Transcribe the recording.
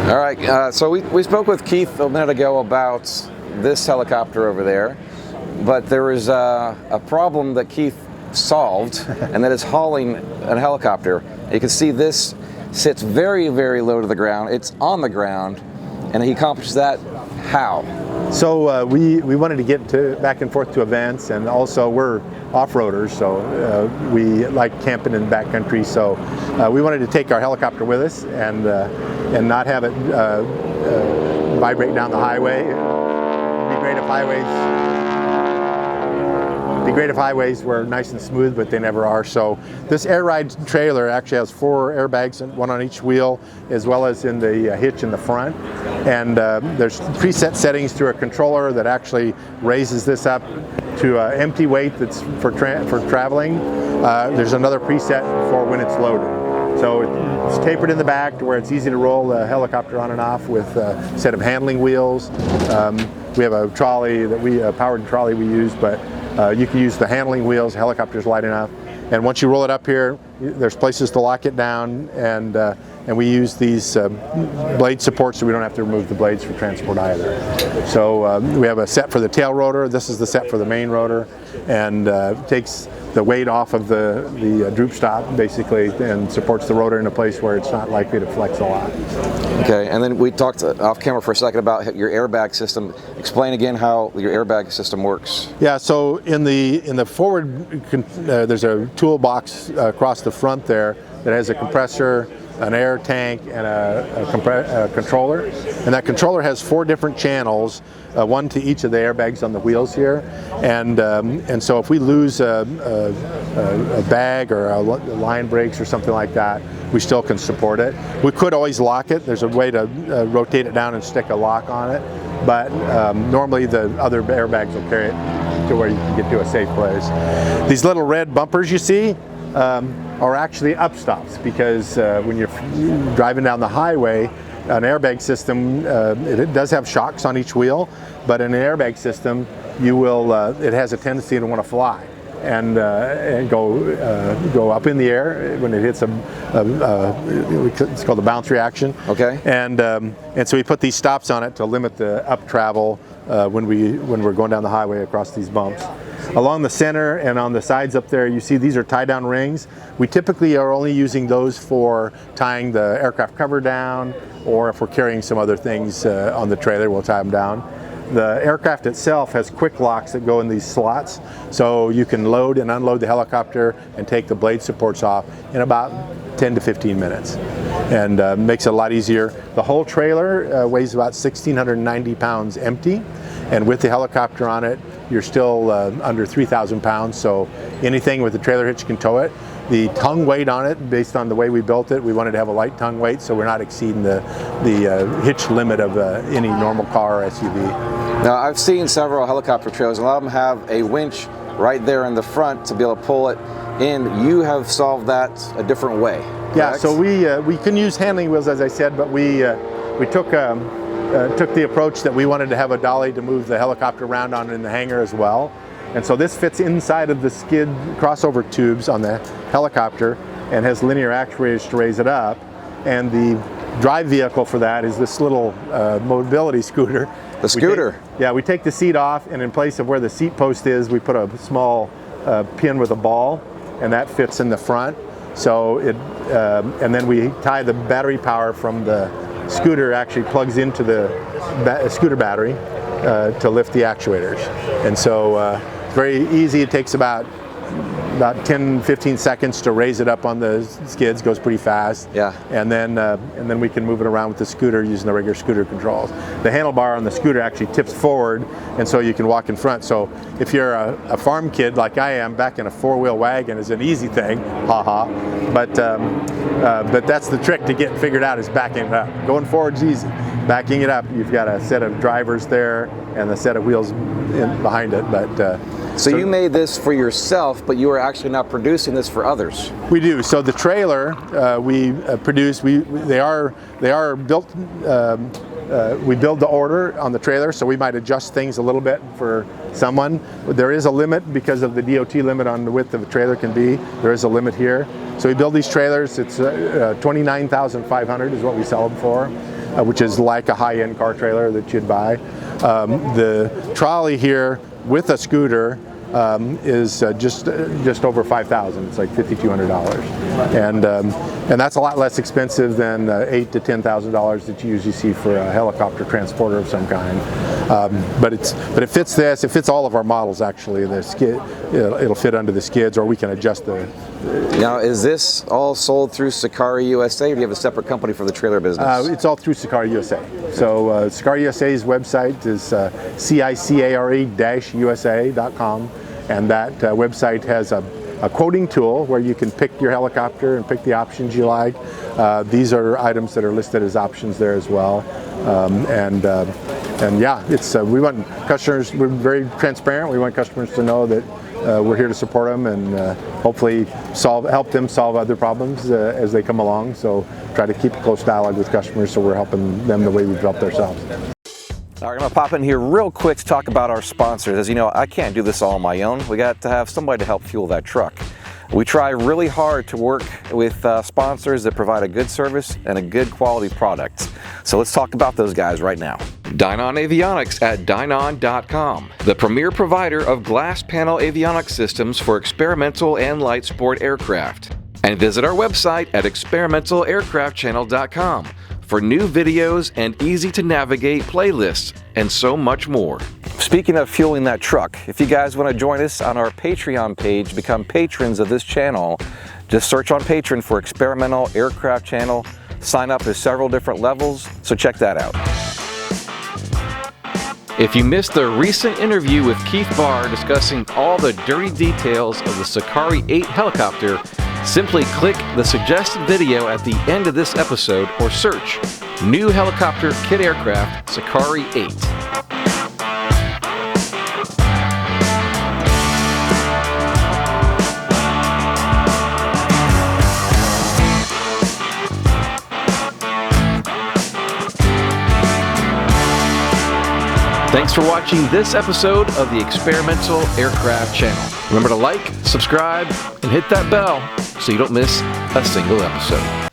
All right, so we spoke with Keith a minute ago about this helicopter over there, but there was a problem that Keith solved, and that is hauling a helicopter. You can see this sits very, very low to the ground. It's on the ground, and he accomplished that how? So we wanted to get back and forth to events, and also we're off-roaders, so we like camping in the backcountry. So we wanted to take our helicopter with us and not have it vibrate down the highway. It'd be great if highways were nice and smooth, but they never are. So this air ride trailer actually has 4 airbags, one on each wheel, as well as in the hitch in the front. And there's preset settings through a controller that actually raises this up to an empty weight that's for traveling. There's another preset for when it's loaded. So it's tapered in the back to where it's easy to roll the helicopter on and off with a set of handling wheels. We have a trolley a powered trolley we use, but you can use the handling wheels. The helicopter's light enough, and once you roll it up here, there's places to lock it down, and we use these blade supports so we don't have to remove the blades for transport either. So we have a set for the tail rotor. This is the set for the main rotor, and takes the weight off of the droop stop basically, and supports the rotor in a place where it's not likely to flex a lot. Okay, and then we talked off camera for a second about your airbag system. Explain again how your airbag system works. Yeah, so in the forward, there's a toolbox across the front there that has a compressor, an air tank, and a controller. And that controller has 4 different channels, one to each of the airbags on the wheels here. And so if we lose a bag or a line breaks or something like that, we still can support it. We could always lock it. There's a way to rotate it down and stick a lock on it. But normally the other airbags will carry it to where you can get to a safe place. These little red bumpers you see are actually upstops, because when you're driving down the highway, an airbag system, it does have shocks on each wheel, but in an airbag system, it has a tendency to want to fly and go up in the air when it hits it's called the bounce reaction. Okay. And so we put these stops on it to limit the up travel when we're going down the highway across these bumps. Along the center and on the sides up there, you see these are tie-down rings. We typically are only using those for tying the aircraft cover down, or if we're carrying some other things on the trailer, we'll tie them down. The aircraft itself has quick locks that go in these slots, so you can load and unload the helicopter and take the blade supports off in about 10 to 15 minutes, and makes it a lot easier. The whole trailer weighs about 1,690 pounds empty, and with the helicopter on it, you're still under 3,000 pounds, so anything with the trailer hitch can tow it. The tongue weight on it, based on the way we built it, we wanted to have a light tongue weight, so we're not exceeding the hitch limit of any normal car or SUV. Now, I've seen several helicopter trailers, and a lot of them have a winch right there in the front to be able to pull it in. You have solved that a different way, correct? Yeah, so we can use handling wheels, as I said, but we took the approach that we wanted to have a dolly to move the helicopter around on in the hangar as well. And so this fits inside of the skid crossover tubes on the helicopter and has linear actuators to raise it up. And the drive vehicle for that is this little mobility scooter. The scooter? We take the seat off, and in place of where the seat post is, we put a small pin with a ball, and that fits in the front. So and then we tie the battery power from the scooter, actually plugs into the scooter battery to lift the actuators. And so it's very easy. It takes about 10-15 seconds to raise it up on the skids. Goes pretty fast. Yeah. And then we can move it around with the scooter using the regular scooter controls. The handlebar on the scooter actually tips forward, and so you can walk in front. So if you're a farm kid like I am, back in a 4-wheel wagon is an easy thing, haha. But that's the trick to get figured out, is backing it up. Going forward's easy. Backing it up, you've got a set of drivers there and a set of wheels behind it. So you made this for yourself, but you are actually not producing this for others. We do. So the trailer we produce, they are built. We build the order on the trailer, so we might adjust things a little bit for someone. There is a limit because of the DOT limit on the width of a trailer can be. There is a limit here. So we build these trailers. It's $29,500 is what we sell them for. which is like a high-end car trailer that you'd buy. The trolley here with a scooter is just over $5,000. It's like $5,200, and that's a lot less expensive than $8,000 to $10,000 that you usually see for a helicopter transporter of some kind. But it fits this. It fits all of our models actually. The skid, it'll fit under the skids, or we can adjust the. Now, is this all sold through Sakari USA, or do you have a separate company for the trailer business? It's all through Sakari USA. So Sakari USA's website is CICARE-USA.com, and that website has a quoting tool where you can pick your helicopter and pick the options you like. These are items that are listed as options there as well. And yeah, it's we want customers. We're very transparent. We want customers to know that we're here to support them and hopefully help them solve other problems as they come along. So try to keep a close dialogue with customers, so we're helping them the way we've helped ourselves. All right, I'm gonna pop in here real quick to talk about our sponsors. As you know, I can't do this all on my own. We got to have somebody to help fuel that truck. We try really hard to work with sponsors that provide a good service and a good quality product. So let's talk about those guys right now. Dynon Avionics at Dynon.com, the premier provider of glass panel avionics systems for experimental and light sport aircraft. And visit our website at experimentalaircraftchannel.com for new videos and easy to navigate playlists and so much more. Speaking of fueling that truck, if you guys want to join us on our Patreon page, become patrons of this channel, just search on Patreon for Experimental Aircraft Channel. Sign up at several different levels, so check that out. If you missed the recent interview with Keith Barr discussing all the dirty details of the Sakari 8 helicopter, simply click the suggested video at the end of this episode or search New Helicopter Kit Aircraft Sakari 8. Thanks for watching this episode of the Experimental Aircraft Channel. Remember to like, subscribe, and hit that bell so you don't miss a single episode.